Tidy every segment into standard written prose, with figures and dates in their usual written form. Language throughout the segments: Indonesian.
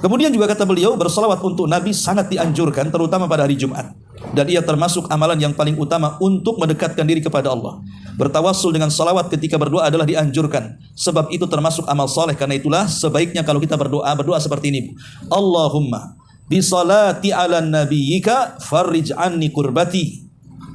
Kemudian juga kata beliau, bersalawat untuk Nabi sangat dianjurkan, terutama pada hari Jumat. Dan ia termasuk amalan yang paling utama untuk mendekatkan diri kepada Allah. Bertawassul dengan salawat ketika berdoa adalah dianjurkan. Sebab itu termasuk amal saleh. Karena itulah sebaiknya kalau kita berdoa seperti ini. Allahumma bisalati ala nabiyyika farrij anni kurbati.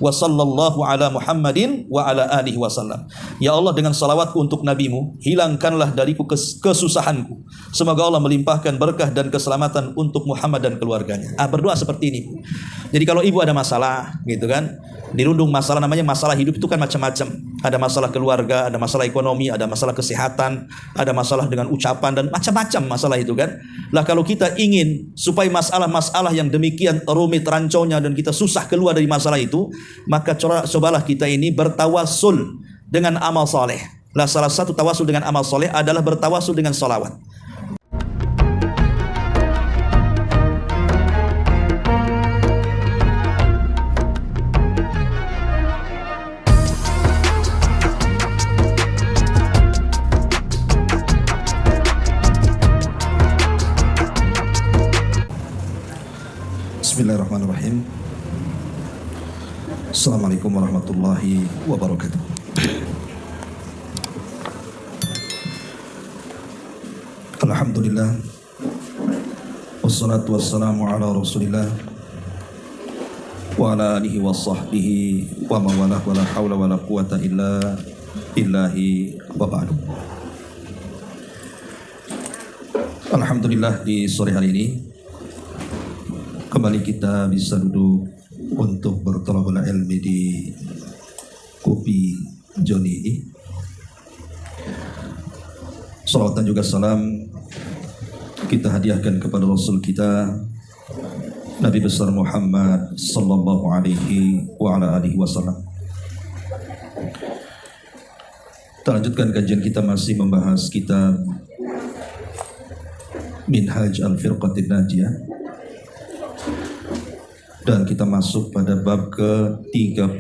Wa sallallahu ala Muhammadin wa ala alihi wasallam. Ya Allah, dengan salawatku untuk nabimu, hilangkanlah dariku kesusahanku. Semoga Allah melimpahkan berkah dan keselamatan untuk Muhammad dan keluarganya. Berdoa seperti ini, Bu. Jadi kalau ibu ada masalah, gitu kan, dirundung masalah, namanya masalah hidup itu kan macam-macam. Ada masalah keluarga, ada masalah ekonomi, ada masalah kesehatan, ada masalah dengan ucapan, dan macam-macam masalah itu kan. Lah kalau kita ingin supaya masalah-masalah yang demikian rumit ranconya dan kita susah keluar dari masalah itu, maka cobalah kita ini bertawasul dengan amal soleh. Lah salah satu tawasul dengan amal soleh adalah bertawasul dengan salawat. Bismillahirrahmanirrahim. Assalamualaikum warahmatullahi wabarakatuh. Alhamdulillah, wassalatu wassalamu ala rasulillah wa ala alihi wa sahbihi wa mawalah wa la hawla wa la quwata illa billahi wa ba'du. Alhamdulillah, di sore hari ini kembali kita bisa duduk untuk bertolabul ilmi di Kopi Joni ini. Salawat dan juga salam kita hadiahkan kepada Rasul kita Nabi besar Muhammad sallallahu alaihi wa ala alihi wasallam. Kita lanjutkan kajian kita, masih membahas kitab Minhaj al-Firqatin Najiyah, dan kita masuk pada bab ke-36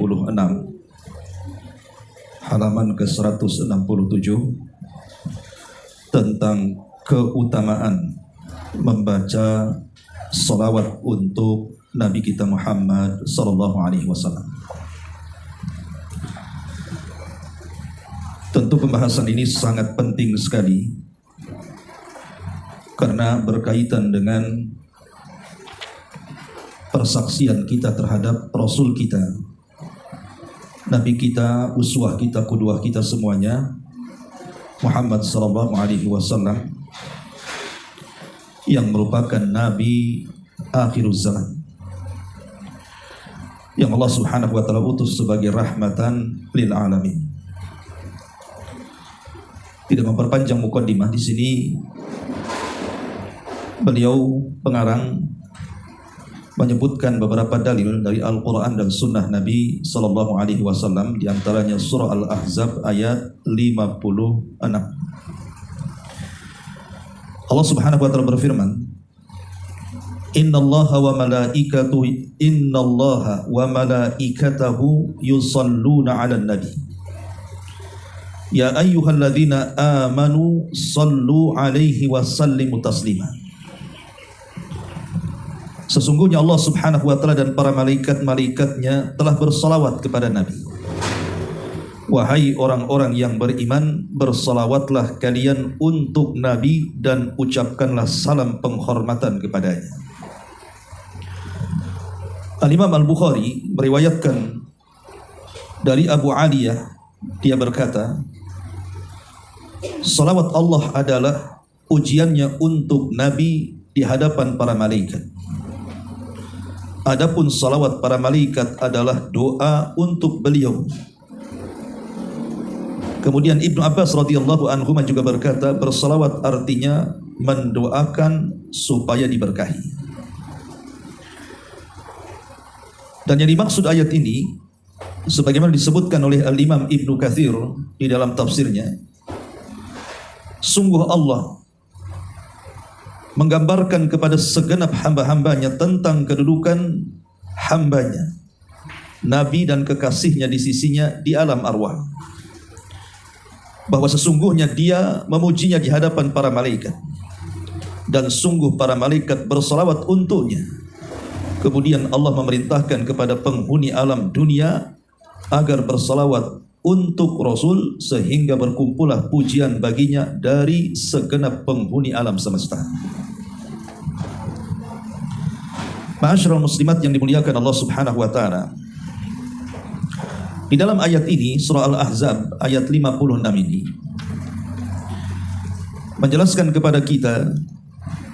halaman ke-167 tentang keutamaan membaca salawat untuk Nabi kita Muhammad sallallahu alaihi wasallam. Tentu pembahasan ini sangat penting sekali karena berkaitan dengan persaksian kita terhadap Rasul kita, Nabi kita, uswah kita, qudwah kita semuanya, Muhammad sallallahu alaihi wasallam, yang merupakan Nabi akhiruz zaman, yang Allah subhanahu wa ta'ala utus sebagai rahmatan lil alamin. Tidak memperpanjang mukaddimah, di sini beliau pengarang menyebutkan beberapa dalil dari Al-Quran dan Sunnah Nabi Sallallahu Alaihi Wasallam, diantaranya surah Al-Ahzab ayat 56. Allah Subhanahu Wa Taala berfirman, Innallaha wa malaikatahu yusalluna 'alan nabi. Ya ayyuhalladzina amanu sallu 'alaihi wa sallimu taslima. Sesungguhnya Allah subhanahu wa ta'ala dan para malaikat-malaikatnya telah bersalawat kepada Nabi. Wahai orang-orang yang beriman, bersalawatlah kalian untuk Nabi dan ucapkanlah salam penghormatan kepadanya. Al-Imam Al-Bukhari meriwayatkan dari Abu Aliyah, dia berkata, salawat Allah adalah ujiannya untuk Nabi di hadapan para malaikat. Adapun salawat para malaikat adalah doa untuk beliau. Kemudian Ibnu Abbas radhiyallahu anhu juga berkata, bersalawat artinya mendoakan supaya diberkahi. Dan yang dimaksud ayat ini, sebagaimana disebutkan oleh Al-Imam Ibnu Katsir di dalam tafsirnya, sungguh Allah menggambarkan kepada segenap hamba-hambanya tentang kedudukan hambanya, Nabi dan kekasihnya di sisinya di alam arwah, bahwa sesungguhnya dia memujinya di hadapan para malaikat, dan sungguh para malaikat bersalawat untuknya. Kemudian Allah memerintahkan kepada penghuni alam dunia agar bersalawat untuk Rasul, sehingga berkumpulah pujian baginya dari segenap penghuni alam semesta. Ma'asyiral muslimat yang dimuliakan Allah Subhanahu wa taala, di dalam ayat ini, surah Al-Ahzab ayat 56 ini menjelaskan kepada kita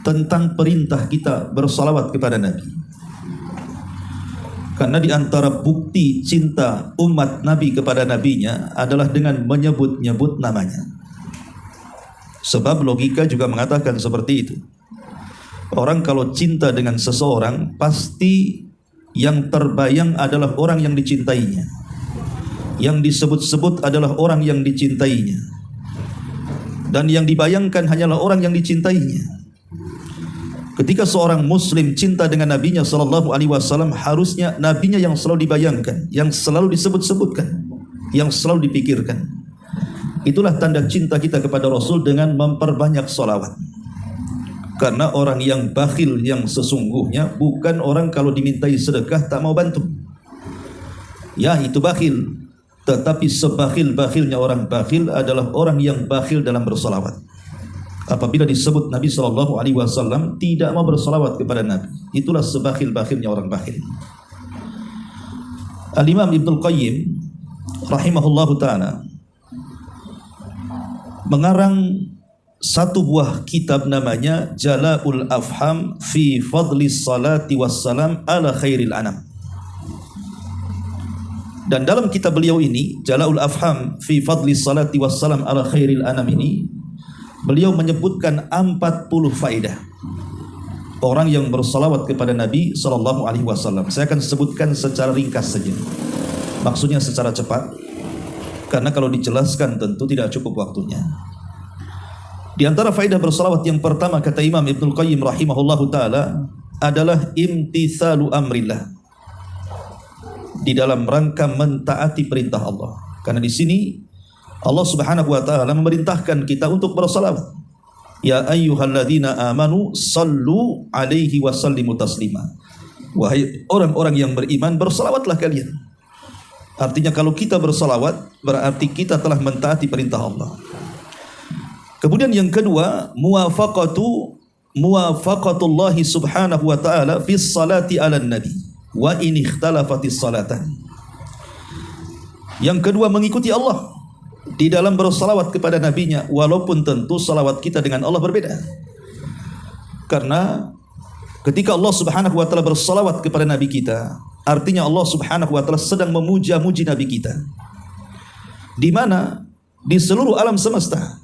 tentang perintah kita bersalawat kepada Nabi. Karena di antara bukti cinta umat Nabi kepada Nabinya adalah dengan menyebut-nyebut namanya. Sebab logika juga mengatakan seperti itu. Orang kalau cinta dengan seseorang, pasti yang terbayang adalah orang yang dicintainya. Yang disebut-sebut adalah orang yang dicintainya. Dan yang dibayangkan hanyalah orang yang dicintainya. Ketika seorang muslim cinta dengan nabinya sallallahu alaihi wasallam, harusnya nabinya yang selalu dibayangkan, yang selalu disebut-sebutkan, yang selalu dipikirkan. Itulah tanda cinta kita kepada Rasul dengan memperbanyak salawat. Karena orang yang bakhil yang sesungguhnya bukan orang kalau dimintai sedekah tak mau bantu. Ya, itu bakhil. Tetapi sebakhil-bakhilnya orang bakhil adalah orang yang bakhil dalam bersalawat. Apabila disebut Nabi SAW tidak mau bersalawat kepada Nabi, itulah sebakhil-bakhilnya orang bakhil. Al-Imam Ibnul Qayyim rahimahullahu ta'ala mengarang satu buah kitab namanya Jala'ul Afham fi Fadli Salati Wassalam ala Khairil Anam. Dan dalam kitab beliau ini, Jala'ul Afham fi Fadli Salati Wassalam ala Khairil Anam ini, beliau menyebutkan 40 faedah orang yang bersalawat kepada Nabi sallallahu alaihi wasallam. Saya akan sebutkan secara ringkas saja. Maksudnya secara cepat, karena kalau dijelaskan tentu tidak cukup waktunya. Di antara faedah bersalawat yang pertama, kata Imam Ibnul Qayyim rahimahullahu taala, adalah imtithalu amrillah. Di dalam rangka mentaati perintah Allah. Karena di sini Allah Subhanahu wa taala memerintahkan kita untuk bersalawat. Ya ayyuhalladzina amanu sallu alaihi wa sallimu taslima. Wahai orang-orang yang beriman, bersalawatlah kalian. Artinya kalau kita bersalawat, berarti kita telah mentaati perintah Allah. Kemudian yang kedua, muwafaqatullahi subhanahu wa ta'ala fi salati ala nabi wa in ikhtalafatis salatan. Yang kedua, mengikuti Allah di dalam bersalawat kepada nabinya, walaupun tentu salawat kita dengan Allah berbeda. Karena ketika Allah Subhanahu wa taala bersalawat kepada nabi kita, artinya Allah Subhanahu wa taala sedang memuja-muji nabi kita. Di mana di seluruh alam semesta,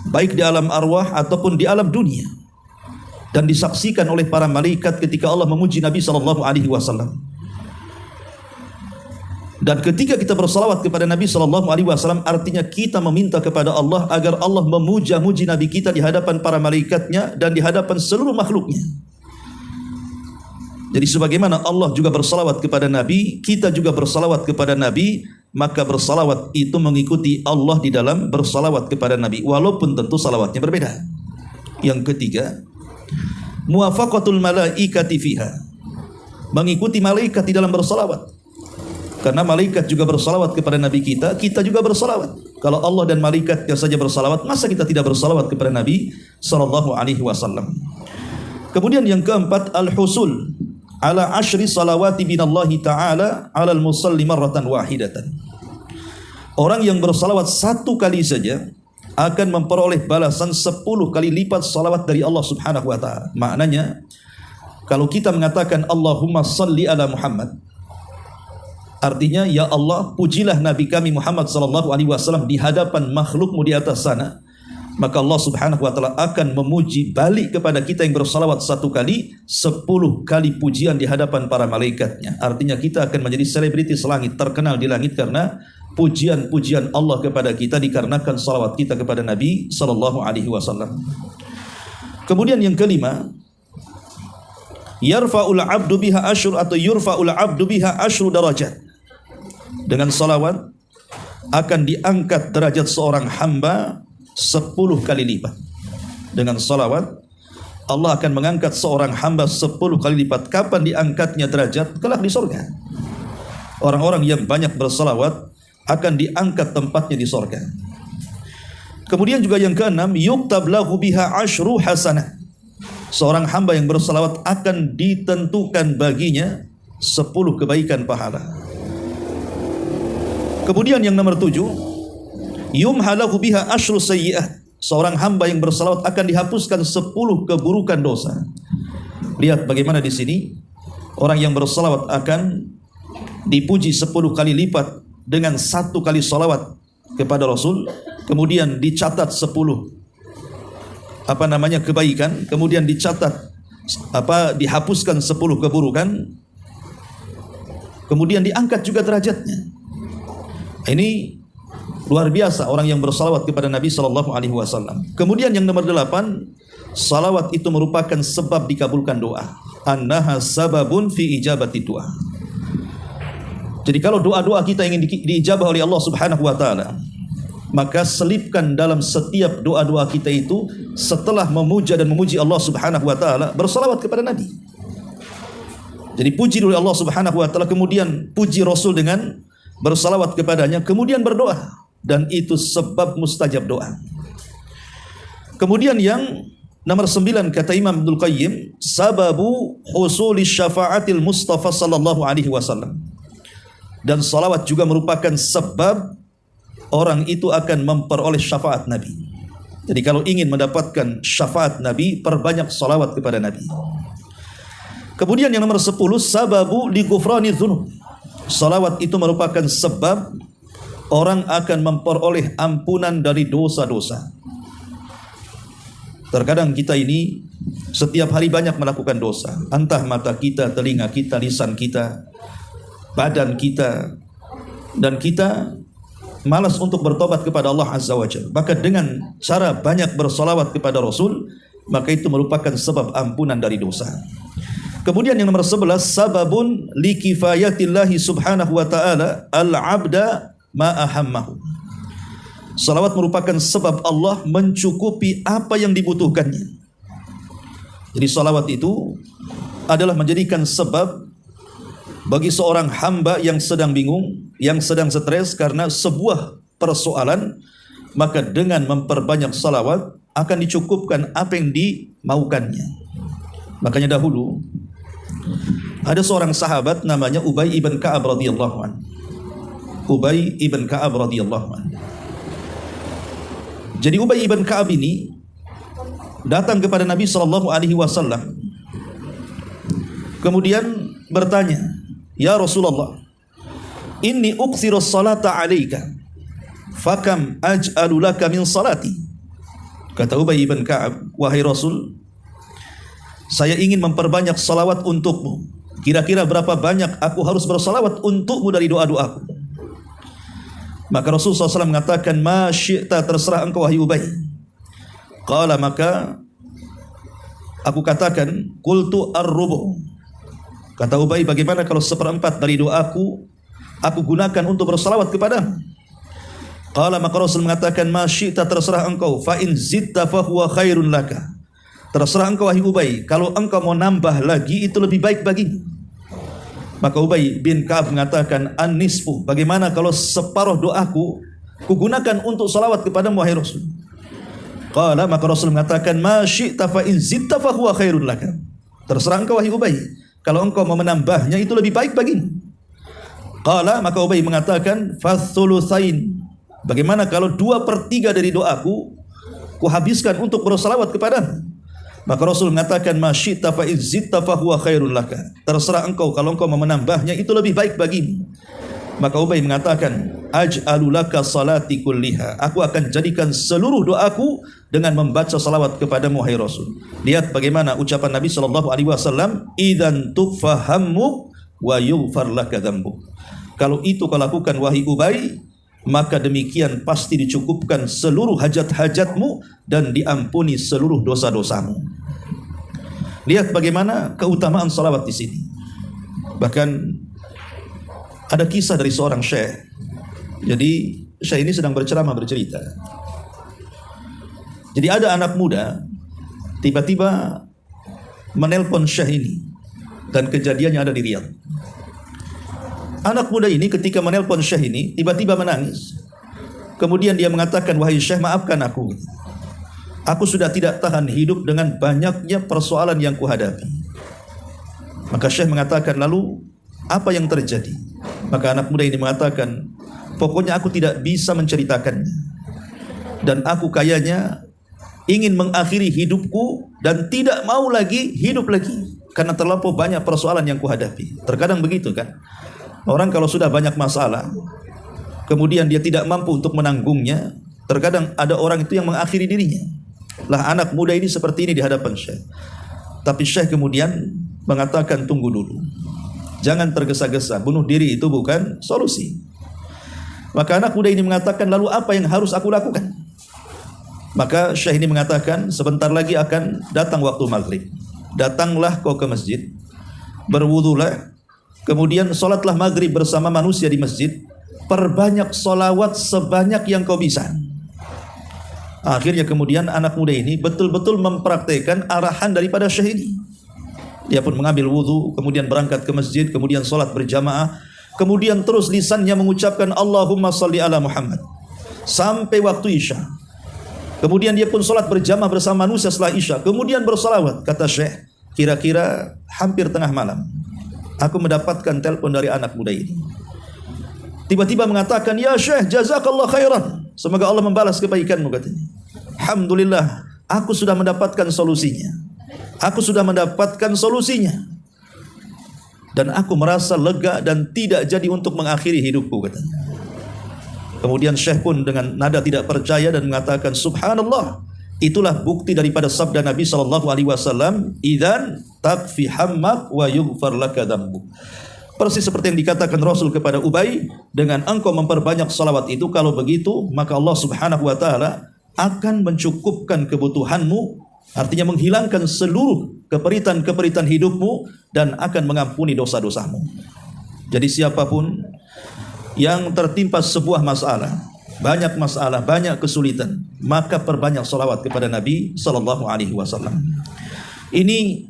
baik di alam arwah ataupun di alam dunia, dan disaksikan oleh para malaikat ketika Allah memuji Nabi sallallahu alaihi wasallam. Dan ketika kita bersalawat kepada Nabi sallallahu alaihi wasallam, artinya kita meminta kepada Allah agar Allah memuja-muji Nabi kita di hadapan para malaikatnya dan di hadapan seluruh makhluknya. Jadi sebagaimana Allah juga bersalawat kepada Nabi, kita juga bersalawat kepada Nabi, maka bersalawat itu mengikuti Allah di dalam bersalawat kepada Nabi, walaupun tentu salawatnya berbeda. Yang ketiga, muwafaqatul malaikati fiha, mengikuti malaikat di dalam bersalawat. Karena malaikat juga bersalawat kepada Nabi kita, kita juga bersalawat. Kalau Allah dan malaikatnya saja bersalawat, masa kita tidak bersalawat kepada Nabi sallallahu alaihi wasallam. Kemudian yang keempat, al-husul ala ashri salawati binallahi ta'ala alal musalli marratan wahidatan. Orang yang bersalawat satu kali saja akan memperoleh balasan 10 kali lipat salawat dari Allah Subhanahu wa ta'ala. Maknanya, kalau kita mengatakan Allahumma salli ala Muhammad, artinya, ya Allah, pujilah Nabi kami Muhammad sallallahu alaihi wasallam di hadapan makhlukmu di atas sana. Maka Allah Subhanahu wa taala akan memuji balik kepada kita yang bersalawat satu kali 10 kali pujian di hadapan para malaikatnya. Artinya kita akan menjadi selebritis langit, terkenal di langit karena pujian-pujian Allah kepada kita dikarenakan salawat kita kepada Nabi sallallahu alaihi wasallam. Kemudian yang kelima, yarfa'ul 'abdu biha asyru atau yurfa'ul 'abdu biha asyru darajat. Dengan salawat akan diangkat derajat seorang hamba 10 kali lipat. Dengan salawat Allah akan mengangkat seorang hamba 10 kali lipat. Kapan diangkatnya derajat? Kelak di surga. Orang-orang yang banyak bersalawat akan diangkat tempatnya di surga. Kemudian juga yang keenam, yuktab lahu biha asyru hasanah. Seorang hamba yang bersalawat akan ditentukan baginya 10 kebaikan pahala. Kemudian yang nomor 7, yumhalahu biha asyru sayyi'ah. Seorang hamba yang bersalawat akan dihapuskan 10 keburukan dosa. Lihat bagaimana di sini orang yang bersalawat akan dipuji 10 kali lipat dengan 1 kali salawat kepada Rasul, kemudian dicatat 10 kebaikan, kemudian dicatat dihapuskan 10 keburukan, kemudian diangkat juga derajatnya. Ini luar biasa orang yang bersalawat kepada Nabi sallallahu alaihi wasallam. Kemudian yang nomor 8, salawat itu merupakan sebab dikabulkan doa. Annaha sababun fi ijabati doa. Jadi kalau doa-doa kita ingin diijabah oleh Allah Subhanahu wa taala, maka selipkan dalam setiap doa-doa kita itu, setelah memuja dan memuji Allah Subhanahu wa taala, bersalawat kepada Nabi. Jadi puji dulu Allah Subhanahu wa taala, kemudian puji Rasul dengan bersalawat kepadanya, kemudian berdoa, dan itu sebab mustajab doa. Kemudian yang nomor 9 kata Imam Ibnul Qayyim, sababu husuli syafaatil Mustafa sallallahu alaihi wasallam. Dan salawat juga merupakan sebab orang itu akan memperoleh syafaat Nabi. Jadi kalau ingin mendapatkan syafaat Nabi, perbanyak salawat kepada Nabi. Kemudian yang nomor 10, sababu li ghufrani dzunub. Salawat itu merupakan sebab orang akan memperoleh ampunan dari dosa-dosa. Terkadang kita ini setiap hari banyak melakukan dosa. Entah mata kita, telinga kita, lisan kita, badan kita, dan kita malas untuk bertobat kepada Allah Azza wa Jalla. Maka dengan cara banyak bersalawat kepada Rasul, maka itu merupakan sebab ampunan dari dosa. Kemudian yang nomor 11, sababun likifayatillahi subhanahu wa ta'ala al-abda ma'ahammahu. Salawat merupakan sebab Allah mencukupi apa yang dibutuhkannya. Jadi salawat itu adalah menjadikan sebab bagi seorang hamba yang sedang bingung, yang sedang stres karena sebuah persoalan, maka dengan memperbanyak salawat akan dicukupkan apa yang dimaukannya. Makanya dahulu ada seorang sahabat namanya Ubay ibn Ka'ab radhiyallahu anhu. Ubay ibn Ka'ab radhiyallahu anhu. Jadi Ubay ibn Ka'ab ini datang kepada Nabi sallallahu alaihi wasallam. Kemudian bertanya, "Ya Rasulullah, inni uksiru salata alaika, fakam aj'alu laka min salati." Kata Ubay ibn Ka'ab, "Wahai Rasul, saya ingin memperbanyak salawat untukmu. Kira-kira berapa banyak aku harus bersalawat untukmu dari doa-doaku?" Maka Rasulullah SAW mengatakan, "Ma syi'ta, terserah engkau wahai Ubay." Qala, maka aku katakan, "Qultu ar-rubu'." Kata Ubay, "Bagaimana kalau 1/4 dari doaku aku gunakan untuk bersalawat kepadamu?" Qala, maka Rasul mengatakan, "Ma syi'ta, terserah engkau, fa in zitta fa huwa khairun laka." Terserah engkau wahai Ubay, kalau engkau mau nambah lagi itu lebih baik bagimu. Maka Ubay bin Ka'ab mengatakan, "An-nisfu, bagaimana kalau separuh doaku kugunakan untuk salawat kepadamu wahai Rasul?" Qala, maka Rasul mengatakan, "Ma syi'ta fa in zitta fa huwa khairun laka." Terserah engkau wahai Ubay, kalau engkau mau menambahnya itu lebih baik bagimu. Qala, maka Ubay mengatakan, "Fathulutsain, bagaimana kalau 2/3 dari doaku kuhabiskan untuk bersalawat kepadamu?" Maka Rasul mengatakan, "Ma syi'ta fa in zitta fa huwa khairun laka." Terserah engkau, kalau engkau mau menambahnya itu lebih baik bagimu. Maka Ubay mengatakan, "Aj'alu laka salati kulliha." Aku akan jadikan seluruh doaku dengan membaca salawat kepadamu wahai Rasul. Lihat bagaimana ucapan Nabi sallallahu alaihi wasallam, "Idzan tufahammu wa yughfar laka dzambuk." Kalau itu kau lakukan wahai Ubay, maka demikian pasti dicukupkan seluruh hajat-hajatmu dan diampuni seluruh dosa-dosamu. Lihat bagaimana keutamaan salawat di sini. Bahkan ada kisah dari seorang syekh. Jadi syekh ini sedang berceramah, bercerita. Jadi ada anak muda tiba-tiba menelpon Syekh ini, dan kejadiannya ada di Riyadh. Anak muda ini ketika menelpon Syekh ini tiba-tiba menangis. Kemudian dia mengatakan, wahai Syekh, maafkan aku. Aku sudah tidak tahan hidup dengan banyaknya persoalan yang kuhadapi. Maka Syekh mengatakan, lalu apa yang terjadi? Maka anak muda ini mengatakan, pokoknya aku tidak bisa menceritakannya. Dan aku kayaknya ingin mengakhiri hidupku dan tidak mau lagi hidup lagi. Karena terlampau banyak persoalan yang kuhadapi. Terkadang begitu kan. Orang kalau sudah banyak masalah, kemudian dia tidak mampu untuk menanggungnya, terkadang ada orang itu yang mengakhiri dirinya. Lah anak muda ini seperti ini di hadapan Syekh. Tapi Syekh kemudian mengatakan, tunggu dulu. Jangan tergesa-gesa, bunuh diri itu bukan solusi. Maka anak muda ini mengatakan, lalu apa yang harus aku lakukan? Maka Syekh ini mengatakan, sebentar lagi akan datang waktu maghrib. Datanglah kau ke masjid, berwudulah, kemudian sholatlah maghrib bersama manusia di masjid. Perbanyak sholawat sebanyak yang kau bisa. Akhirnya kemudian anak muda ini betul-betul mempraktekkan arahan daripada Syekh ini. Dia pun mengambil wudu, kemudian berangkat ke masjid, kemudian sholat berjamaah, kemudian terus lisannya mengucapkan Allahumma salli ala Muhammad sampai waktu Isya. Kemudian dia pun sholat berjamaah bersama manusia setelah Isya, kemudian bersolawat. Kata Syekh, kira-kira hampir tengah malam aku mendapatkan telepon dari anak muda ini. Tiba-tiba mengatakan, ya Syekh, jazakallah khairan, semoga Allah membalas kebaikanmu, katanya. Alhamdulillah, aku sudah mendapatkan solusinya. Aku sudah mendapatkan solusinya. Dan aku merasa lega dan tidak jadi untuk mengakhiri hidupku, katanya. Kemudian Syekh pun dengan nada tidak percaya dan mengatakan, subhanallah, itulah bukti daripada sabda Nabi SAW, idzan takfi hammak wa yughfar laka dzambuk. Persis seperti yang dikatakan Rasul kepada Ubay, dengan engkau memperbanyak salawat itu, kalau begitu maka Allah Subhanahu wa taala akan mencukupkan kebutuhanmu, artinya menghilangkan seluruh keperitan-keperitan hidupmu dan akan mengampuni dosa-dosamu. Jadi siapapun yang tertimpa sebuah masalah, banyak kesulitan, maka perbanyak salawat kepada Nabi sallallahu alaihi wasallam. Ini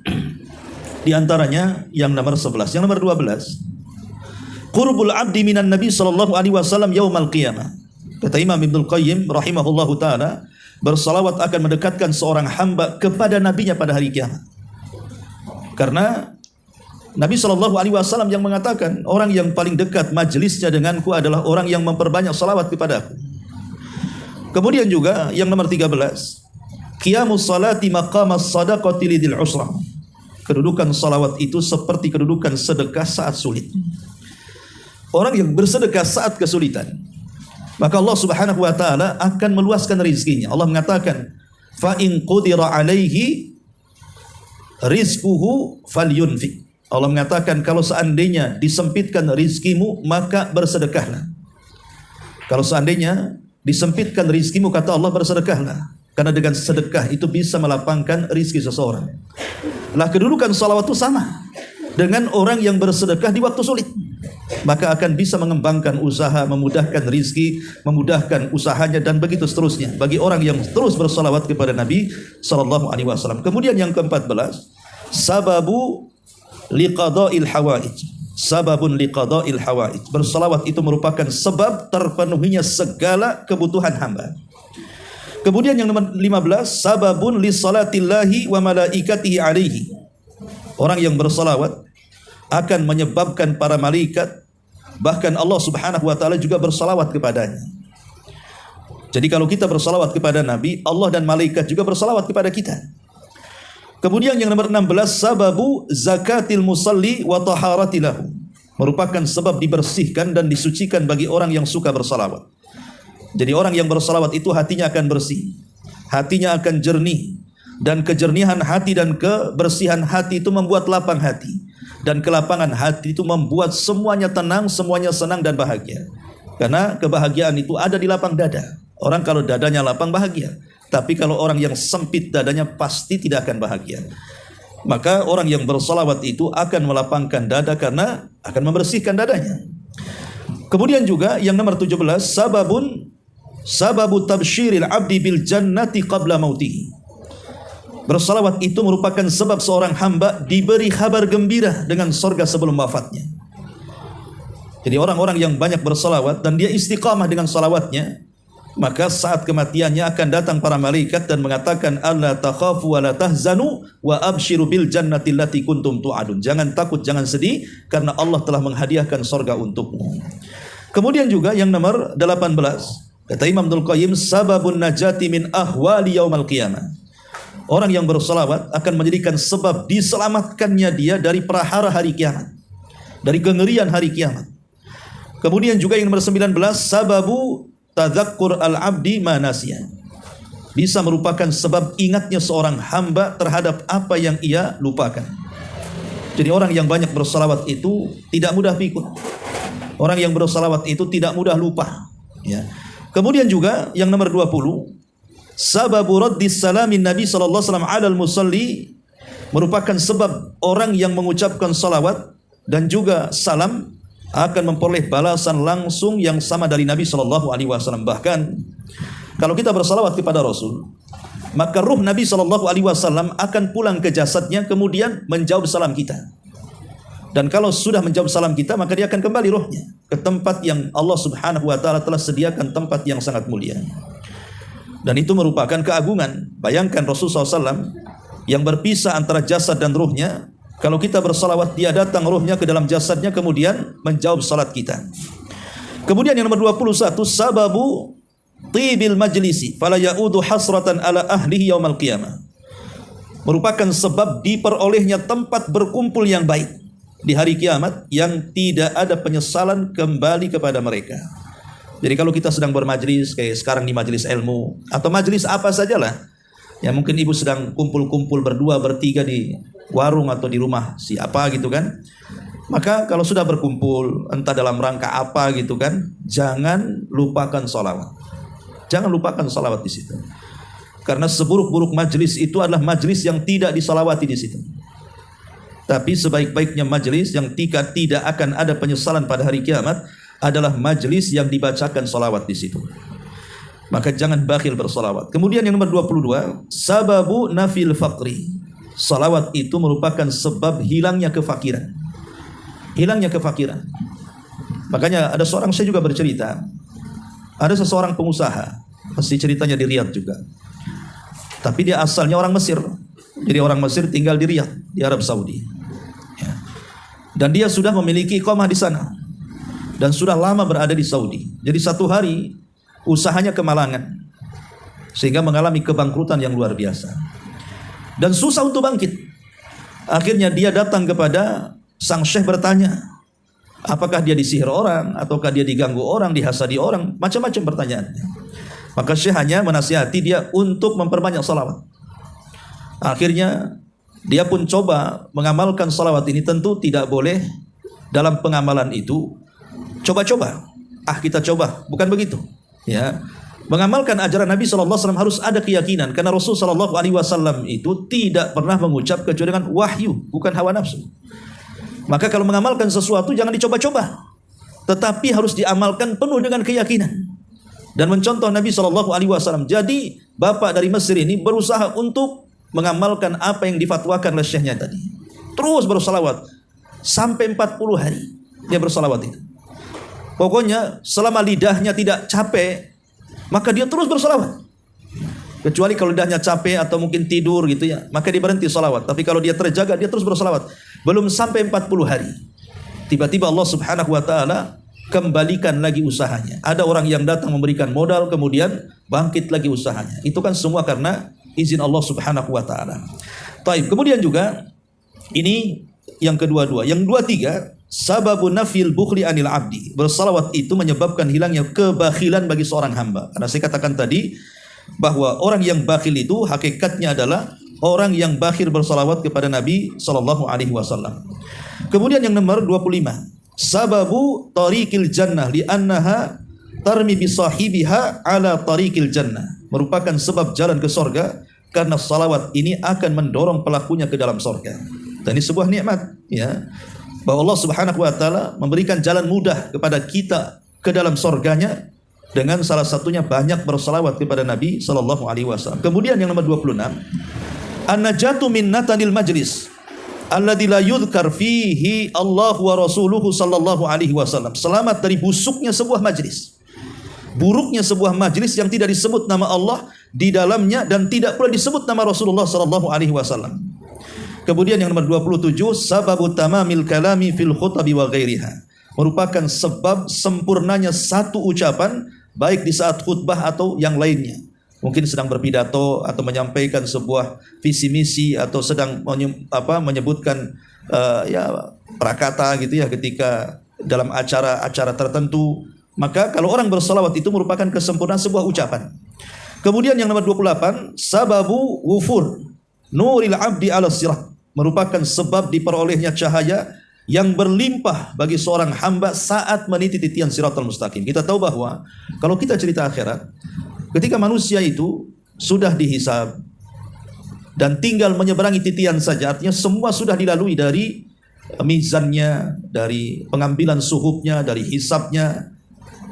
di antaranya yang nomor 11. Yang nomor 12, qurbul abdi minan Nabi sallallahu alaihi wasallam yaumal qiyamah. Kata Imam Ibnul Qayyim rahimahullahu taala, bersalawat akan mendekatkan seorang hamba kepada nabinya pada hari kiamat. Karena Nabi sallallahu alaihi wasallam yang mengatakan, orang yang paling dekat majelisnya denganku adalah orang yang memperbanyak salawat kepadaku. Kemudian juga yang nomor 13, qiyamus salati maqamas sadaqati lidil usra. Kedudukan salawat itu seperti kedudukan sedekah saat sulit. Orang yang bersedekah saat kesulitan, maka Allah Subhanahu wa taala akan meluaskan rizkinya. Allah mengatakan, fa in qudira alaihi rizquhu falyunfiq. Allah mengatakan, kalau seandainya disempitkan rizkimu, maka bersedekahlah. Kalau seandainya disempitkan rizkimu, kata Allah, bersedekahlah. Karena dengan sedekah itu bisa melapangkan rizki seseorang. Lah kedudukan salawat itu sama dengan orang yang bersedekah di waktu sulit. Maka akan bisa mengembangkan usaha, memudahkan rizki, memudahkan usahanya, dan begitu seterusnya. Bagi orang yang terus bersalawat kepada Nabi sallallahu alaihi wasallam. Kemudian yang ke-14, sababu liqada'il hawaij. Sababun liqada'il hawaij. Bersalawat itu merupakan sebab terpenuhinya segala kebutuhan hamba. Kemudian yang nomor 15, sababun li salatillahi wa malaikatihi alaihi. Orang yang bersalawat akan menyebabkan para malaikat, bahkan Allah Subhanahu wa taala juga bersalawat kepadanya. Jadi kalau kita bersalawat kepada Nabi, Allah dan malaikat juga bersalawat kepada kita. Kemudian yang nomor 16, sababu zakatil musalli wa taharatilahu. Merupakan sebab dibersihkan dan disucikan bagi orang yang suka bersalawat. Jadi orang yang bersalawat itu hatinya akan bersih, hatinya akan jernih, dan kejernihan hati dan kebersihan hati itu membuat lapang hati, dan kelapangan hati itu membuat semuanya tenang, semuanya senang dan bahagia. Karena kebahagiaan itu ada di lapang dada. Orang kalau dadanya lapang bahagia, tapi kalau orang yang sempit dadanya pasti tidak akan bahagia. Maka orang yang bersalawat itu akan melapangkan dada karena akan membersihkan dadanya. Kemudian juga yang nomor 17, sababu tabsyiril abdi bil jannati qabla mautihi. Bersalawat itu merupakan sebab seorang hamba diberi kabar gembira dengan surga sebelum wafatnya. Jadi orang-orang yang banyak bersalawat dan dia istiqamah dengan salawatnya, maka saat kematiannya akan datang para malaikat dan mengatakan, alla takhafu wa la tahzanu wa abshiru bil jannati allati kuntum tu'adun. Jangan takut, jangan sedih, karena Allah telah menghadiahkan surga untukmu. Kemudian juga yang nomor 18, kata Imam Ibnul Qayyim, sababun najati min ahwali yaumal qiyamah. Orang yang bersalawat akan menjadikan sebab diselamatkannya dia dari prahara hari kiamat, dari kengerian hari kiamat. Kemudian juga yang nomor 19, sababu tadzakkur al-abdi manasya. Bisa merupakan sebab ingatnya seorang hamba terhadap apa yang ia lupakan. Jadi orang yang banyak bersalawat itu tidak mudah pikun. Orang yang bersalawat itu tidak mudah lupa, ya. Kemudian juga yang nomor 20, sababu raddis salamin Nabi sallallahu alaihi wasallam 'alal musalli, merupakan sebab orang yang mengucapkan salawat dan juga salam akan memperoleh balasan langsung yang sama dari Nabi sallallahu alaihi wasallam. Bahkan kalau kita bersalawat kepada Rasul, maka ruh Nabi sallallahu alaihi wasallam akan pulang ke jasadnya kemudian menjawab salam kita. Dan kalau sudah menjawab salam kita, maka dia akan kembali ruhnya ke tempat yang Allah Subhanahu wa taala telah sediakan, tempat yang sangat mulia. Dan itu merupakan keagungan. Bayangkan Rasulullah SAW yang berpisah antara jasad dan ruhnya. Kalau kita bersalawat, dia datang ruhnya ke dalam jasadnya kemudian menjawab salat kita. Kemudian yang nomor 21, sababu tibil majlisi fala ya'udu hasratan ala ahlihi yaumal qiyamah. Merupakan sebab diperolehnya tempat berkumpul yang baik di hari kiamat yang tidak ada penyesalan kembali kepada mereka. Jadi kalau kita sedang bermajlis kayak sekarang di majelis ilmu atau majelis apa sajalah, ya mungkin ibu sedang kumpul-kumpul berdua bertiga di warung atau di rumah siapa gitu kan, maka kalau sudah berkumpul entah dalam rangka apa gitu kan, jangan lupakan salawat. Jangan lupakan salawat di situ, karena seburuk-buruk majelis itu adalah majelis yang tidak disalawati di situ. Tapi sebaik-baiknya majelis yang tidak akan ada penyesalan pada hari kiamat adalah majelis yang dibacakan salawat di situ. Maka jangan bakhil bersalawat. Kemudian yang nomor 22, sababu nafil faqri. Salawat itu merupakan sebab hilangnya kefakiran. Hilangnya kefakiran. Makanya ada seorang, saya juga bercerita, ada seseorang pengusaha, pasti ceritanya di Riyadh juga. Tapi dia asalnya orang Mesir. Jadi orang Mesir tinggal di Riyadh, di Arab Saudi. Ya. Dan dia sudah memiliki iqamah di sana. Dan sudah lama berada di Saudi. Jadi satu hari usahanya kemalangan, sehingga mengalami kebangkrutan yang luar biasa. Dan susah untuk bangkit. Akhirnya dia datang kepada sang syekh bertanya, apakah dia disihir orang, ataukah dia diganggu orang, dihasadi orang, macam-macam pertanyaannya. Maka syekh hanya menasihati dia untuk memperbanyak salawat. Akhirnya dia pun coba mengamalkan salawat ini. Tentu tidak boleh dalam pengamalan itu coba-coba. Kita coba, bukan begitu. Ya, mengamalkan ajaran Nabi SAW harus ada keyakinan, karena Rasul SAW itu tidak pernah mengucap kecuali dengan wahyu, bukan hawa nafsu. Maka kalau mengamalkan sesuatu jangan dicoba-coba, tetapi harus diamalkan penuh dengan keyakinan dan mencontoh Nabi SAW. Jadi bapak dari Mesir ini berusaha untuk mengamalkan apa yang difatwakan oleh syekhnya tadi. Terus bersalawat sampai 40 hari dia bersalawat itu. Pokoknya selama lidahnya tidak capek, maka dia terus bersalawat. Kecuali kalau lidahnya capek atau mungkin tidur gitu ya, maka dia berhenti salawat. Tapi kalau dia terjaga, dia terus bersalawat. Belum sampai 40 hari, tiba-tiba Allah Subhanahu wa taala kembalikan lagi usahanya. Ada orang yang datang memberikan modal, kemudian bangkit lagi usahanya. Itu kan semua karena izin Allah Subhanahu wa taala. Baik, kemudian juga ini yang kedua-dua. Yang 23, sababu nafil bukhli anil abdi. Bersalawat itu menyebabkan hilangnya kebakhilan bagi seorang hamba. Karena saya katakan tadi bahwa orang yang bakhil itu hakikatnya adalah orang yang bakhil bersalawat kepada Nabi sallallahu alaihi wasallam. Kemudian yang nomor 25, sababu tariqil jannah li'annaha tarmi bi sahibiha ala tariqil jannah. Merupakan sebab jalan ke surga, karena salawat ini akan mendorong pelakunya ke dalam surga. Dan ini sebuah nikmat, ya, bahwa Allah Subhanahu wa taala memberikan jalan mudah kepada kita ke dalam surganya dengan salah satunya banyak bersalawat kepada Nabi sallallahu alaihi wasallam. Kemudian yang nomor 26, An-najatu min natanil majlis alladzi la yudhkar fihi Allah wa rasuluhu sallallahu alaihi wasallam. Selamat dari busuknya sebuah majlis. Buruknya sebuah majlis yang tidak disebut nama Allah di dalamnya dan tidak pula disebut nama Rasulullah sallallahu alaihi wasallam. Kemudian yang nomor 27, sababu tamamil kalami fil khutabi wa ghairiha. Merupakan sebab sempurnanya satu ucapan baik di saat khutbah atau yang lainnya. Mungkin sedang berpidato atau menyampaikan sebuah visi misi atau sedang menyebutkan prakata gitu ya ketika dalam acara-acara tertentu. Maka kalau orang bersalawat itu merupakan kesempurnaan sebuah ucapan. Kemudian yang nomor 28, sababu wufur nuril abdi ala sirat. Merupakan sebab diperolehnya cahaya yang berlimpah bagi seorang hamba saat meniti titian siratal mustaqim. Kita tahu bahwa kalau kita cerita akhirat, ketika manusia itu sudah dihisab dan tinggal menyeberangi titian saja, artinya semua sudah dilalui dari mizannya, dari pengambilan suhufnya, dari hisabnya.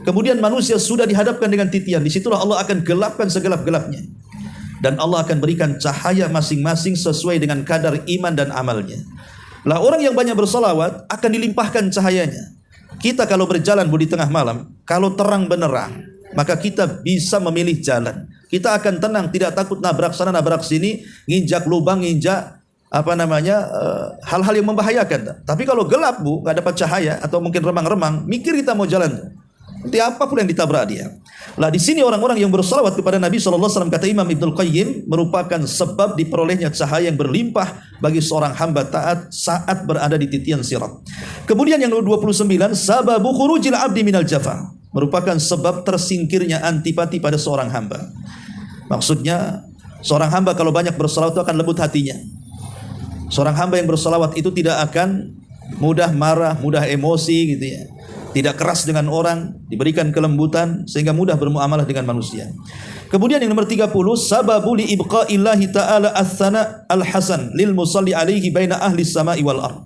Kemudian manusia sudah dihadapkan dengan titian. Disitulah Allah akan gelapkan segelap-gelapnya. Dan Allah akan berikan cahaya masing-masing sesuai dengan kadar iman dan amalnya. Lah orang yang banyak bersalawat akan dilimpahkan cahayanya. Kita kalau berjalan di tengah malam, kalau terang benerang, maka kita bisa memilih jalan. Kita akan tenang, tidak takut nabrak sana nabrak sini, nginjak lubang, nginjak hal-hal yang membahayakan. Tapi kalau gelap nggak dapat cahaya atau mungkin remang-remang, mikir kita mau jalan. Nanti apapun yang ditabrak dia. Lah di sini orang-orang yang bersalawat kepada Nabi SAW, kata Imam Ibnul Qayyim, merupakan sebab diperolehnya cahaya yang berlimpah bagi seorang hamba taat saat berada di titian sirat. Kemudian yang nomor 29, sababu khurujil abdi minal jafa. Merupakan sebab tersingkirnya antipati pada seorang hamba. Maksudnya seorang hamba kalau banyak bersalawat itu akan lembut hatinya. Seorang hamba yang bersalawat itu tidak akan mudah marah, mudah emosi gitu ya. Tidak keras dengan orang, diberikan kelembutan sehingga mudah bermuamalah dengan manusia. Kemudian yang nomor 30, sababu li ibqaillahi ta'ala ats-tsana al-hasan lil musalli alaihi baina ahli samai wal ardh.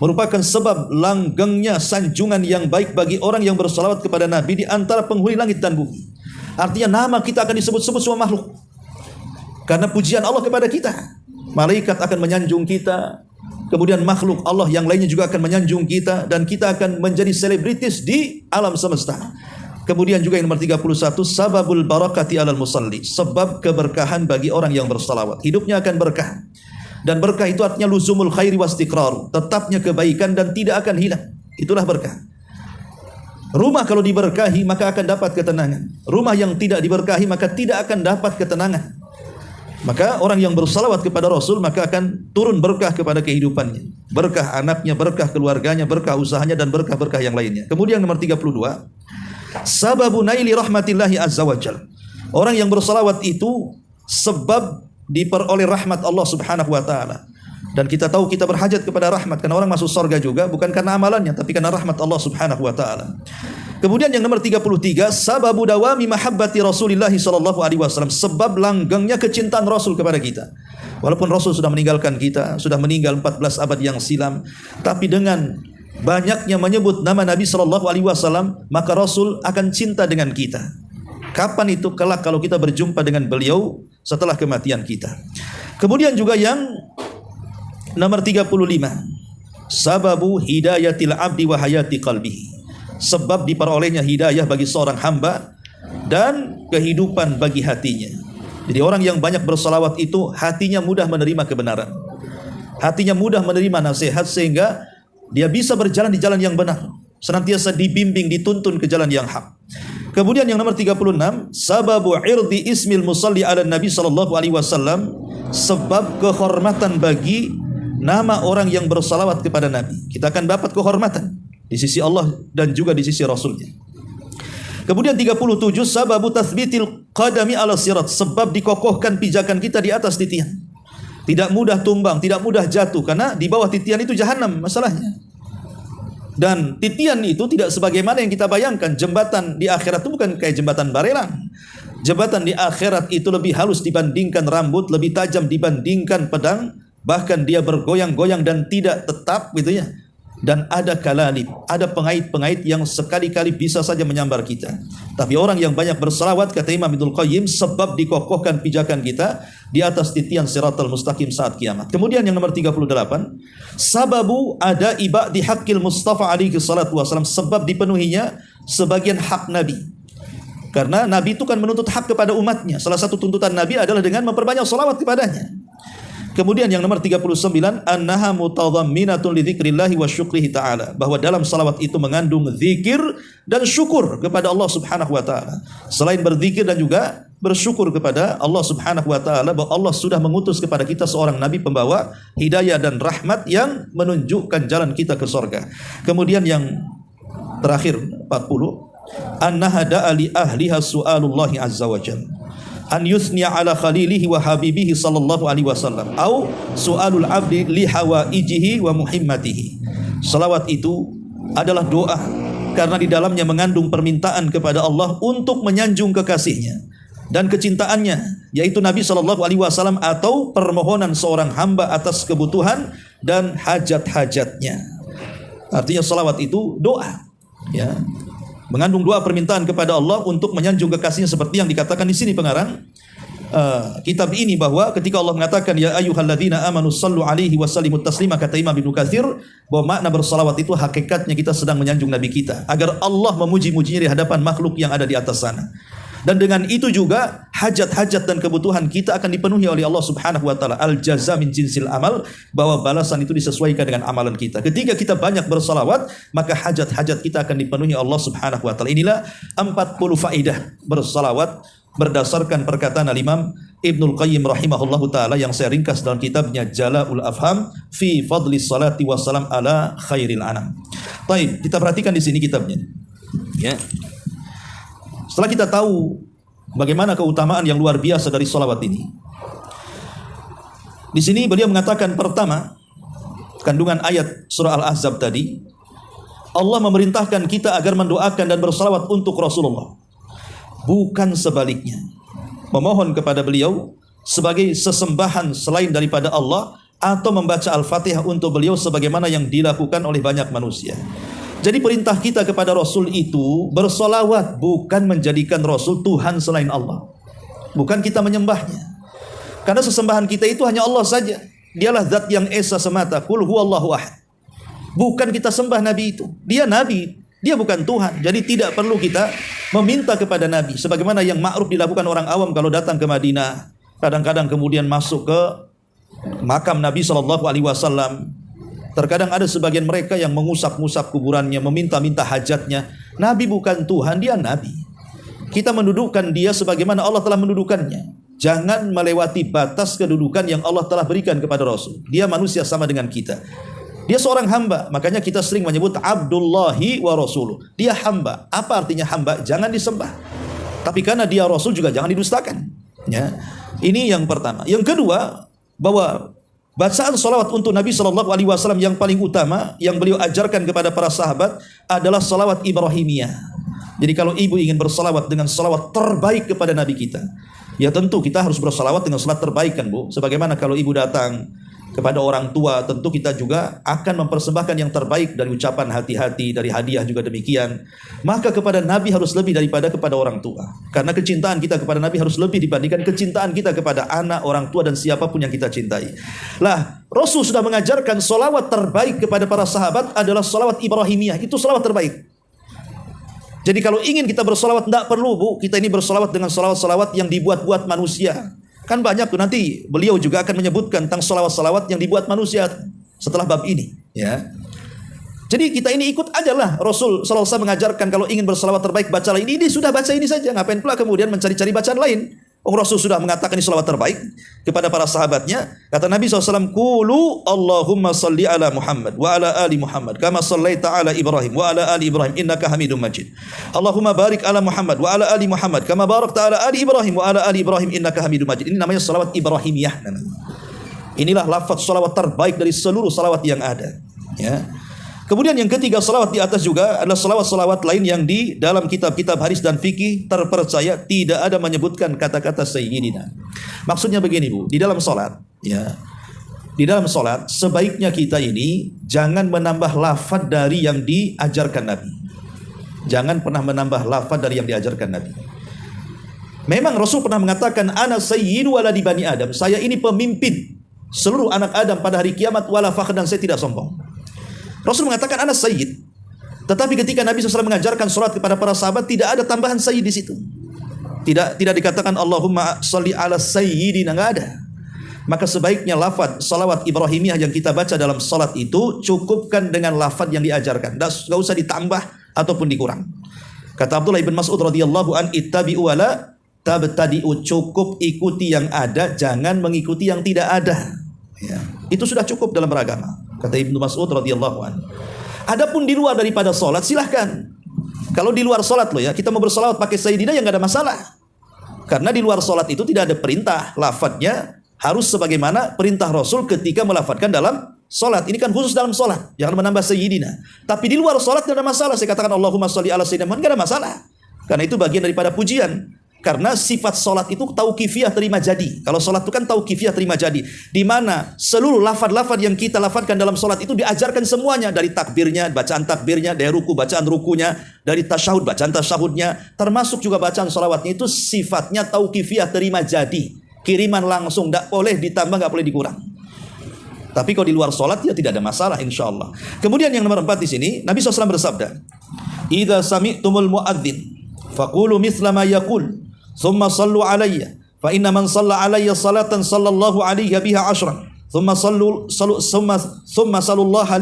Merupakan sebab langgengnya sanjungan yang baik bagi orang yang bersalawat kepada Nabi di antara penghuni langit dan bumi. Artinya nama kita akan disebut-sebut semua makhluk. Karena pujian Allah kepada kita. Malaikat akan menyanjung kita. Kemudian makhluk Allah yang lainnya juga akan menyanjung kita. Dan kita akan menjadi selebritis di alam semesta. Kemudian juga yang nomor 31, sababul barakati alal musalli. Sebab keberkahan bagi orang yang bersalawat. Hidupnya akan berkah. Dan berkah itu artinya luzumul khairi wastiqrar. Tetapnya kebaikan dan tidak akan hilang. Itulah berkah. Rumah kalau diberkahi maka akan dapat ketenangan. Rumah yang tidak diberkahi maka tidak akan dapat ketenangan. Maka orang yang bersalawat kepada Rasul maka akan turun berkah kepada kehidupannya. Berkah anaknya, berkah keluarganya, berkah usahanya dan berkah-berkah yang lainnya. Kemudian nomor 32, sababu naili rahmatillahi azza wajal. Orang yang bersalawat itu sebab diperoleh rahmat Allah Subhanahu wa taala. Dan kita tahu kita berhajat kepada rahmat karena orang masuk surga juga bukan karena amalannya tapi karena rahmat Allah Subhanahu wa taala. Kemudian yang nomor 33, sababu dawami mahabbati Rasulillah sallallahu alaihi wasallam, sebab langgengnya kecintaan Rasul kepada kita. Walaupun Rasul sudah meninggalkan kita, sudah meninggal 14 abad yang silam, tapi dengan banyaknya menyebut nama Nabi sallallahu alaihi wasallam, maka Rasul akan cinta dengan kita. Kapan itu? Kelak kalau kita berjumpa dengan beliau setelah kematian kita. Kemudian juga yang nomor 35, sababu hidayatil abdi wa hayati qalbihi. Sebab diperolehnya hidayah bagi seorang hamba dan kehidupan bagi hatinya. Jadi orang yang banyak bersalawat itu hatinya mudah menerima kebenaran. Hatinya mudah menerima nasihat sehingga dia bisa berjalan di jalan yang benar. Senantiasa dibimbing, dituntun ke jalan yang hak. Kemudian yang nomor 36, sababu irdi ismil musalli ala Nabi sallallahu alaihi wasallam, sebab kehormatan bagi nama orang yang bersalawat kepada Nabi. Kita akan dapat kehormatan di sisi Allah dan juga di sisi Rasulnya. Kemudian 37, sababu tathbitil qadami ala sirat, sebab dikokohkan pijakan kita di atas titian. Tidak mudah tumbang, tidak mudah jatuh karena di bawah titian itu jahanam masalahnya. Dan titian itu tidak sebagaimana yang kita bayangkan. Jembatan di akhirat itu bukan kayak jembatan barelang. Jembatan di akhirat itu lebih halus dibandingkan rambut, lebih tajam dibandingkan pedang, bahkan dia bergoyang-goyang dan tidak tetap gitu ya. dan ada kalalib, ada pengait-pengait yang sekali-kali bisa saja menyambar kita. Tapi orang yang banyak berselawat, kata Imam Ibnul Qayyim, sebab dikokohkan pijakan kita di atas titian siratal mustaqim saat kiamat. Kemudian yang nomor 38, sababu ada iba di haqqil Mustafa alaihi salatu wasallam, sebab dipenuhinya sebagian hak Nabi. Karena Nabi itu kan menuntut hak kepada umatnya. Salah satu tuntutan Nabi adalah dengan memperbanyak salawat kepadanya. Kemudian yang nomor 39, annaha mutadhamminatun li dzikrillahi wa syukrihi ta'ala, bahwa dalam salawat itu mengandung zikir dan syukur kepada Allah Subhanahu wa taala. Selain berzikir dan juga bersyukur kepada Allah Subhanahu wa taala bahwa Allah sudah mengutus kepada kita seorang nabi pembawa hidayah dan rahmat yang menunjukkan jalan kita ke surga. Kemudian yang terakhir 40, annaha da'a li ahliha su'alullahi azza wa jalla an yusniya ala khalilihi wa habibihi sallallahu alaihi wasallam au su'alul abdi li hawaijihi wa muhimmatihi. Salawat itu adalah doa karena di dalamnya mengandung permintaan kepada Allah untuk menyanjung kekasihnya dan kecintaannya, yaitu Nabi sallallahu alaihi wasallam, atau permohonan seorang hamba atas kebutuhan dan hajat-hajatnya. Artinya salawat itu doa, ya, mengandung doa permintaan kepada Allah untuk menyanjung kekasihnya, seperti yang dikatakan di sini pengarang kitab ini, bahwa ketika Allah mengatakan ya ayyuhalladzina amanu sallu alaihi wa sallimu taslima, kata Imam Ibnu Katsir bahwa makna bersalawat itu hakikatnya kita sedang menyanjung Nabi kita agar Allah memuji-mujinya di hadapan makhluk yang ada di atas sana. Dan dengan itu juga hajat-hajat dan kebutuhan kita akan dipenuhi oleh Allah Subhanahu wa taala. Al-jaza min jinsil amal, bahwa balasan itu disesuaikan dengan amalan kita. Ketika kita banyak bersalawat, maka hajat-hajat kita akan dipenuhi Allah Subhanahu wa taala. Inilah 40 faedah bersalawat berdasarkan perkataan Al-Imam Ibnul Qayyim rahimahullahu taala yang saya ringkas dalam kitabnya Jala'ul Afham fi fadli salati wassalam ala khairil anam. Baik, kita perhatikan di sini kitabnya. Ya. Setelah kita tahu bagaimana keutamaan yang luar biasa dari salawat ini, di sini beliau mengatakan, pertama, kandungan ayat surah Al-Ahzab tadi, Allah memerintahkan kita agar mendoakan dan bersalawat untuk Rasulullah, bukan sebaliknya, memohon kepada beliau sebagai sesembahan selain daripada Allah, atau membaca Al-Fatihah untuk beliau sebagaimana yang dilakukan oleh banyak manusia. Jadi perintah kita kepada Rasul itu bersolawat, bukan menjadikan Rasul Tuhan selain Allah, bukan kita menyembahnya. Karena sesembahan kita itu hanya Allah saja. Dialah zat yang esa semata. Qul huwallahu ahad. Bukan kita sembah Nabi itu. Dia Nabi, dia bukan Tuhan. Jadi tidak perlu kita meminta kepada Nabi, sebagaimana yang ma'ruf dilakukan orang awam kalau datang ke Madinah. Kadang-kadang kemudian masuk ke makam Nabi SAW. Terkadang ada sebagian mereka yang mengusap-ngusap kuburannya, meminta-minta hajatnya. Nabi bukan Tuhan, dia Nabi. Kita mendudukkan dia sebagaimana Allah telah mendudukannya. Jangan melewati batas kedudukan yang Allah telah berikan kepada Rasul. Dia manusia sama dengan kita. Dia seorang hamba, makanya kita sering menyebut Abdullahi wa Rasuluh. Dia hamba. Apa artinya hamba? Jangan disembah. Tapi karena dia Rasul juga jangan didustakan. Ya. Ini yang pertama. Yang kedua, bahwa bacaan salawat untuk Nabi SAW yang paling utama yang beliau ajarkan kepada para sahabat adalah salawat Ibrahimiyah. Jadi kalau ibu ingin bersalawat dengan salawat terbaik kepada Nabi kita, ya tentu kita harus bersalawat dengan salawat terbaik kan Bu. Sebagaimana kalau ibu datang kepada orang tua, tentu kita juga akan mempersembahkan yang terbaik dari ucapan hati-hati, dari hadiah juga demikian. Maka kepada Nabi harus lebih daripada kepada orang tua. Karena kecintaan kita kepada Nabi harus lebih dibandingkan kecintaan kita kepada anak, orang tua, dan siapapun yang kita cintai. Lah, Rasul sudah mengajarkan salawat terbaik kepada para sahabat adalah salawat Ibrahimiyah. Itu salawat terbaik. Jadi kalau ingin kita bersalawat, tidak perlu Bu, kita ini bersalawat dengan salawat-salawat yang dibuat-buat manusia. Kan banyak tuh, nanti beliau juga akan menyebutkan tentang salawat-salawat yang dibuat manusia setelah bab ini, ya. Jadi kita ini ikut aja lah. Rasul SAW mengajarkan kalau ingin bersalawat terbaik bacalah ini sudah baca ini saja. Ngapain pula kemudian mencari-cari bacaan lain? Rasul sudah mengatakan ini salawat terbaik kepada para sahabatnya. Kata Nabi SAW, Qulu Allahumma salli ala Muhammad wa ala ali Muhammad kama sallaita ala Ibrahim wa ala ali Ibrahim innaka Hamidum Majid. Allahumma barik ala Muhammad wa ala ali Muhammad kama barakta ala ali Ibrahim wa ala ali Ibrahim innaka Hamidum Majid. Ini namanya salawat Ibrahimiyah namanya. Inilah lafaz salawat terbaik dari seluruh salawat yang ada, ya. Kemudian yang ketiga, salawat di atas juga adalah salawat-salawat lain yang di dalam kitab-kitab hadis dan fikih terpercaya tidak ada menyebutkan kata-kata sayyidina. Maksudnya begini Bu, di dalam salat, ya, di dalam sholat sebaiknya kita ini jangan menambah lafaz dari yang diajarkan Nabi. Jangan pernah menambah lafaz dari yang diajarkan Nabi. Memang Rasul pernah mengatakan, ana sayyidu waladi bani Adam. Saya ini pemimpin seluruh anak Adam pada hari kiamat, wala fakhr, dan saya tidak sombong. Rasul mengatakan ana sayyid. Tetapi ketika Nabi SAW mengajarkan sholat kepada para sahabat, tidak ada tambahan sayyid di situ. Tidak dikatakan Allahumma sholli ala sayyidina, enggak ada. Maka sebaiknya lafaz salawat Ibrahimiyah yang kita baca dalam salat itu cukupkan dengan lafaz yang diajarkan. Enggak usah ditambah ataupun dikurang. Kata Abdullah bin Mas'ud radhiyallahu an, ittabi'u wala tabtadi'u, cukup ikuti yang ada, jangan mengikuti yang tidak ada. Ya, itu sudah cukup dalam beragama. Kata Ibnu Mas'ud radhiyallahu an. Adapun di luar daripada salat silahkan. Kalau di luar salat loh ya, kita mau bersalawat pakai sayyidina yang enggak ada masalah. Karena di luar salat itu tidak ada perintah, lafadznya harus sebagaimana perintah Rasul ketika melafadzkan dalam salat. Ini kan khusus dalam salat, jangan menambah sayyidina. Tapi di luar salat tidak ada masalah. Saya katakan Allahumma sholli ala sayyidina Muhammad, tidak ada masalah. Karena itu bagian daripada pujian. Karena sifat salat itu tauqifiyah, terima jadi. Kalau salat itu kan tauqifiyah, terima jadi. Di mana seluruh lafaz-lafaz yang kita lafadzkan dalam salat itu diajarkan semuanya, dari takbirnya, bacaan takbirnya, dari ruku, bacaan rukunya, dari tasyahud, bacaan tasyahudnya, termasuk juga bacaan salawatnya itu sifatnya tauqifiyah, terima jadi. Kiriman langsung, tidak boleh ditambah, tidak boleh dikurang. Tapi kalau di luar salat ya tidak ada masalah insyaallah. Kemudian yang nomor 4 di sini, Nabi SAW bersabda, "Idza sami'tumul muadzin faqulu mithla ma yaqul, thumma sallu alayya, fa inna man shalla alayya salatan sallallahu alaihi biha 'ashran, thumma sallallahu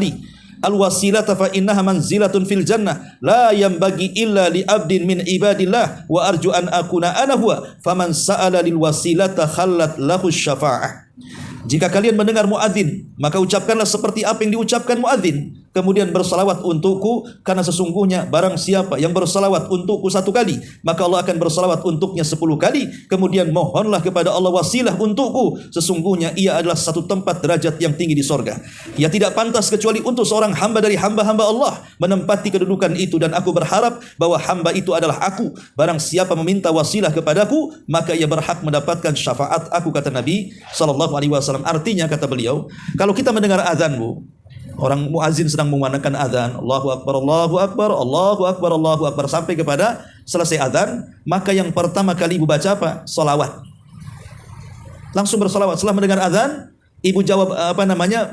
li al-wasilata fa innaha manzilatun fil jannah la yanbaghi illa li abdin min ibadillah wa arju an akuna ana huwa, faman sa'ala lil wasilata khallat lahu syafa'ah." Jika kalian mendengar muadzin, maka ucapkanlah seperti apa yang diucapkan muadzin. Kemudian bersalawat untukku, karena sesungguhnya barang siapa yang bersalawat untukku 1 kali, maka Allah akan bersalawat untuknya 10 kali. Kemudian mohonlah kepada Allah wasilah untukku, sesungguhnya ia adalah satu tempat derajat yang tinggi di sorga. Ia tidak pantas kecuali untuk seorang hamba dari hamba-hamba Allah menempati kedudukan itu, dan aku berharap bahwa hamba itu adalah aku. Barang siapa meminta wasilah kepadaku, maka ia berhak mendapatkan syafaat aku, kata Nabi SAW. Artinya, kata beliau, kalau kita mendengar azan, Bu, orang muazin sedang mengumandangkan azan, Allahu Akbar, Allahu Akbar, Allahu Akbar, Allahu Akbar, sampai kepada selesai azan, maka yang pertama kali ibu baca apa? Salawat. Langsung bersalawat. Setelah mendengar azan, ibu jawab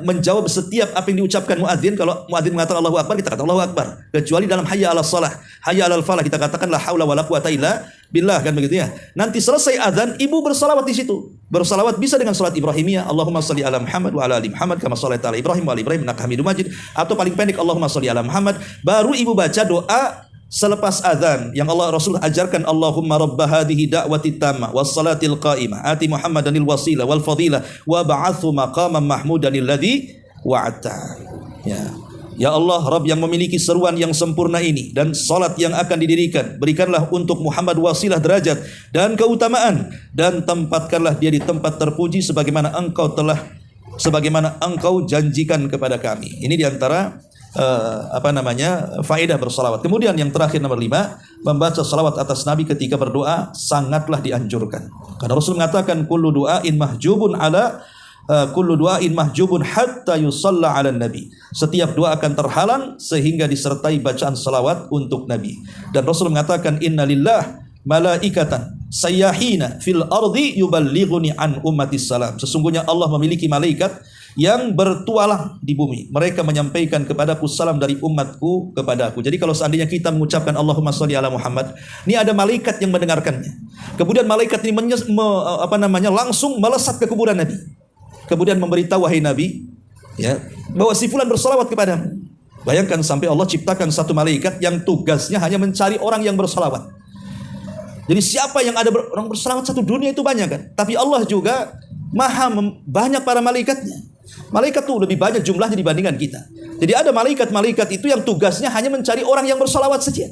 menjawab setiap apa yang diucapkan muadzin. Kalau muadzin mengatakan Allahu Akbar, kita katakan Allahu Akbar. Kecuali dalam hayya 'alas shalah, hayya 'alal falah, kita katakan la haula wala quwata illa billah, kan begitu ya. Nanti selesai azan, ibu bersalawat di situ. Bersalawat bisa dengan salat Ibrahimiyah, Allahumma shalli ala Muhammad wa ala ali Muhammad kama shallaita ala Ibrahim wa ali Ibrahim innaka Hamidum Majid, atau paling pendek Allahumma shalli ala Muhammad. Baru ibu baca doa selepas azan yang Allah Rasul ajarkan, Allahumma rabba hadhihi da'wati tamma was salatil qa'imah ati Muhammadanil wasila wal fadila wa ba'athu maqaman mahmudanil ladzi wa'ata. Ya Allah, Rabb yang memiliki seruan yang sempurna ini dan salat yang akan didirikan, berikanlah untuk Muhammad wasilah derajat dan keutamaan, dan tempatkanlah dia di tempat terpuji sebagaimana engkau janjikan kepada kami. Ini diantara faedah bersalawat. Kemudian yang terakhir nomor 5, membaca salawat atas Nabi ketika berdoa sangatlah dianjurkan. Karena Rasul mengatakan kullu du'ain mahjubun hatta yusalla 'alan nabi. Setiap doa akan terhalang sehingga disertai bacaan salawat untuk Nabi. Dan Rasul mengatakan innalillah malaikatan sayyahina fil ardi yuballighuni an ummatis salam. Sesungguhnya Allah memiliki malaikat yang bertualang di bumi. Mereka menyampaikan kepadaku salam dari umatku kepada aku. Jadi kalau seandainya kita mengucapkan Allahumma sholli ala Muhammad, ini ada malaikat yang mendengarkannya. Kemudian malaikat ini langsung melesat ke kuburan Nabi. Kemudian memberitahu, wahai Nabi, ya, bahwa si fulan bersalawat kepadamu. Bayangkan sampai Allah ciptakan satu malaikat yang tugasnya hanya mencari orang yang bersalawat. Jadi siapa yang ada orang bersalawat satu dunia itu banyak kan. Tapi Allah juga banyak para malaikatnya. Malaikat itu lebih banyak jumlahnya dibandingkan kita. Jadi ada malaikat-malaikat itu yang tugasnya hanya mencari orang yang bersalawat saja.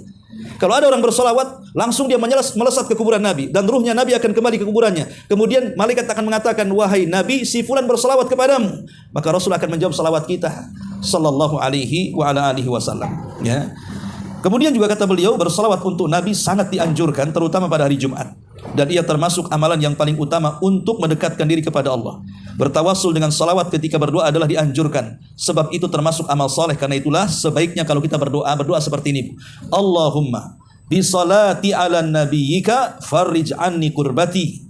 Kalau ada orang bersalawat, langsung dia melesat ke kuburan Nabi, dan ruhnya Nabi akan kembali ke kuburannya. Kemudian malaikat akan mengatakan, wahai Nabi, si fulan bersalawat kepadamu. Maka Rasul akan menjawab salawat kita, sallallahu alaihi wa ala alihi wasallam. Ya. Kemudian juga kata beliau, bersalawat untuk Nabi sangat dianjurkan, terutama pada hari Jumat. dan ia termasuk amalan yang paling utama untuk mendekatkan diri kepada Allah. Bertawassul dengan salawat ketika berdoa adalah dianjurkan, sebab itu termasuk amal soleh. Karena itulah sebaiknya kalau kita berdoa seperti ini: Allahumma bisalati ala nabiyyika farrij anni kurbati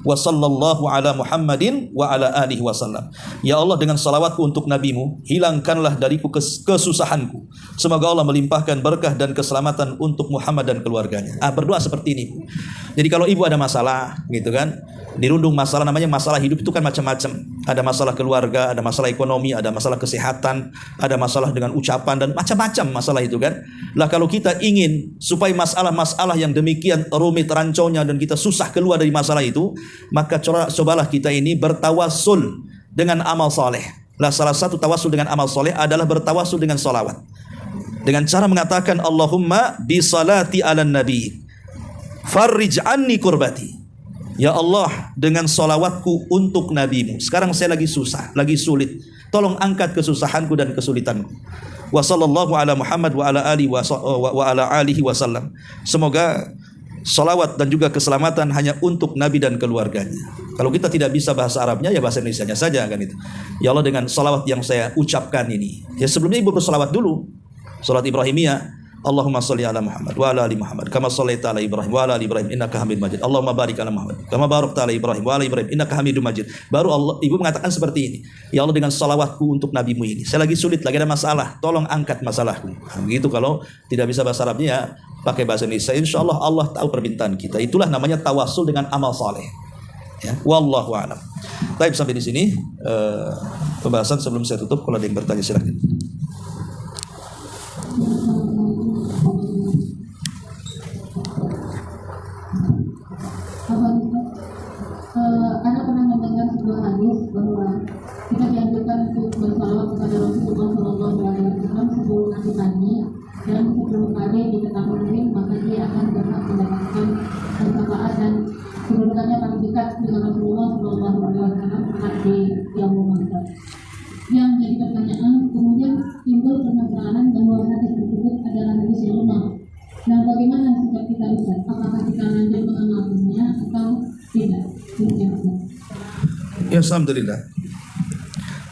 wa sallallahu ala Muhammadin wa ala alihi wasallam. Ya Allah, dengan salawatku untuk nabimu, hilangkanlah dariku kesusahanku. Semoga Allah melimpahkan berkah dan keselamatan untuk Muhammad dan keluarganya. Berdoa seperti ini. Jadi kalau ibu ada masalah gitu kan, dirundung masalah, namanya masalah hidup itu kan macam-macam. Ada masalah keluarga, ada masalah ekonomi, ada masalah kesehatan, ada masalah dengan ucapan, dan macam-macam masalah itu kan. Lah kalau kita ingin supaya masalah-masalah yang demikian rumit ranconya dan kita susah keluar dari masalah itu, maka cobalah kita ini bertawassul dengan amal soleh. Lah salah satu tawassul dengan amal soleh adalah bertawassul dengan salawat, dengan cara mengatakan Allahumma bisalati ala nabi farrij anni kurbati. Ya Allah, dengan salawatku untuk nabimu, sekarang saya lagi susah, lagi sulit, tolong angkat kesusahanku dan kesulitanku. Wa sallallahu ala Muhammad wa ala alihi wasallam. Semoga salawat dan juga keselamatan hanya untuk Nabi dan keluarganya. Kalau kita tidak bisa bahasa Arabnya, ya bahasa Indonesianya saja kan itu. Ya Allah, dengan salawat yang saya ucapkan ini, ya sebelumnya ibu bersalawat dulu, salat Ibrahimiyah. Allahumma sholli ala Muhammad wa ala ali Muhammad kama shallaita ala Ibrahim wa ala ali Ibrahim innaka Hamidum Majid. Allahumma barik ala Muhammad kama barakta ala Ibrahim wa ala Ibrahim innaka Hamidum Majid. Baru ibu mengatakan seperti ini: ya Allah, dengan salawatku untuk nabimu ini, saya lagi sulit, lagi ada masalah, tolong angkat masalahku. Begitu. Kalau tidak bisa bahasa Arabnya, ya pakai bahasa Indonesia. Insyaallah Allah tahu permintaan kita. Itulah namanya tawassul dengan amal saleh. Ya, wallahu a'lam. Baik, sampai di sini pembahasan. Sebelum saya tutup, kalau ada yang bertanya silakan. Anda pernah mendengar sebuah hadis bahwa kita dianjurkan untuk bersalawat kepada Rasulullah SAW sebelum nanti pagi, dan 10 kali di tahun ini, maka dia akan berhak mendapatkan syafaat dan kedudukannya paling dekat dengan Rasulullah SAW di yaumul mahsyar. Yang jadi pertanyaan, kemudian timbul permasalahan bahwa hadis tersebut adalah hadis yang lemah. Nah, bagaimana sikap kita Ustaz? Apakah kita lanjut mengamalkannya atau tidak? Ya, alhamdulillah.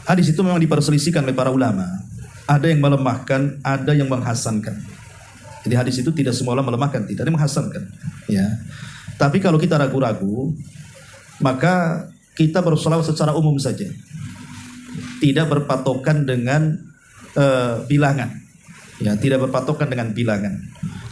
Hadis itu memang diperselisihkan oleh para ulama. Ada yang melemahkan, ada yang menghasankan. Jadi hadis itu tidak semua ulama melemahkan, tidak ada yang menghasankan. Ya. Tapi kalau kita ragu-ragu, maka kita bersalawat secara umum saja, tidak berpatokan dengan bilangan. Ya, tidak berpatokan dengan bilangan.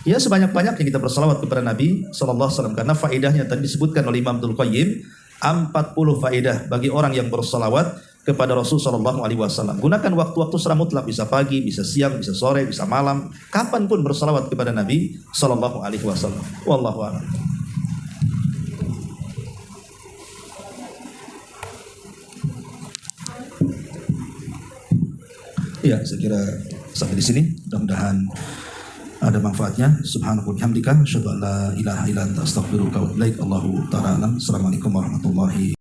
Ya, sebanyak-banyaknya kita bersalawat kepada Nabi SAW, karena faedahnya tadi disebutkan oleh Imam Ibnul Qayyim, 40 faedah bagi orang yang bersalawat kepada Rasul SAW. Gunakan waktu-waktu secara mutlak, bisa pagi, bisa siang, bisa sore, bisa malam, kapanpun bersalawat kepada Nabi SAW. Wallahu a'lam. Ya, saya kira sampai di sini. Mudah-mudahan ada manfaatnya. Subhanahu wa bihamdika asyhadu an la ilaha illa anta astaghfiruka wa atubu ilaik. Allahu ta'ala alam. Assalamualaikum warahmatullahi